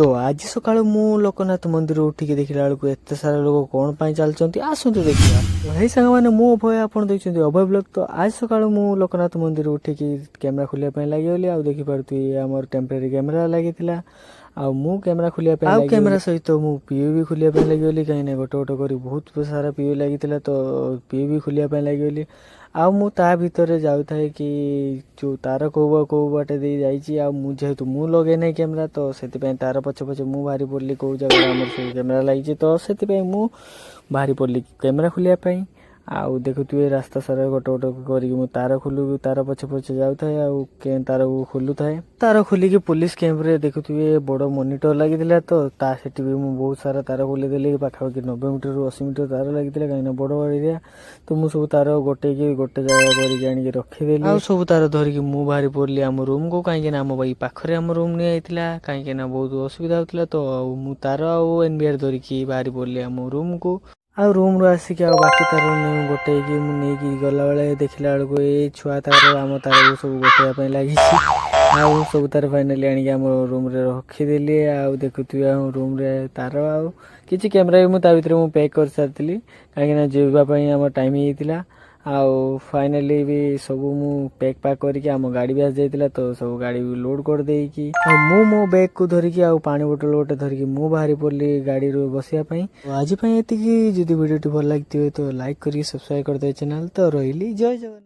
तो आज सकाळु मु लोकनाथ मंदिर उठिक देखला बेलू एत सारा लोक कौन पाई चलते आसतु देखा भाई सांग मैंने मु अभय आपड़ देखते अभय ब्लॉग। तो आज सकाळु मु लोकनाथ मंदिर उठिक कैमेरा खोलिया लगी आउ देखी पार्थी आमर टेम्परेरी कैमेरा लगी आउ मु कैमेरा खोलिया आउ कैमेरा सहित मु पीओ भी खोलिया लगी कहीं गोटे गोटे कर बहुत सारा पीओ लगी तो पीओ भी खोलिया लगी आउ मु ता भितर जाऊ थाए कि जो तार कौ बाटे दे जाइए आ जेहेतु मु लगे ना कैमेरा तो से तार पछे पछे मु बाहरी पड़ली कौ जगह आम कैमेरा लगी तो से मु बाहरी पड़ली कैमेरा खोलिया आउ देखुए रास्ता सारा गोटे गोटे कर तार खोलू तार पछे पछे जाऊ थाए आउ तार खोलू थाए तार खोलिकी पुलिस कैंप रे देखुए बड़ मॉनिटर लगी तो सेठी भी मु बहुत सारा तार खोलीदेली पाखापाखि 90 मीटर रु 80 मीटर तार लगी कहीं बड़ बड़ एरिया तो मु सब तार गोटे गोटे जगह करके रखीदेली आउ सब तार धरिकी मु बाहरी पड़ली आम रूम को कहीं आम भाई पाखरे आम रूम नहीं कहीं बहुत असुविधा होता तो मु तार आउ एनबीआर धरिकी बाहरी पड़ली आम रूम को आउ रूम रू आसिक बाकी तार गोटे नहीं गला बेले देखला बेलू ये छुआ तार आम तार सब गोटे लगी आउ सब तार फाइनाली आम रूम रे रखीदेली आउ देखुए रूम रे तार आउ किसी कैमेरा भी मुझे भर पैक कर सारी कहीं जावाई आम टाइम होता आउ फाइनाली भी सब मु पैक पैक करके आम गाड़ी भी आस जाइला तो सब गाड़ी भी लोड कर देकी मु मो बैग को धरिकी आउ पानी बोतल गोटे धरिकी मु बाहरी पड़ली गाड़ी रू बसिया आज एति जदि वीडियो भल लगी तो लाइक करी सब्सक्राइब कर दे चैनल तो रही जय जगन्नाथ।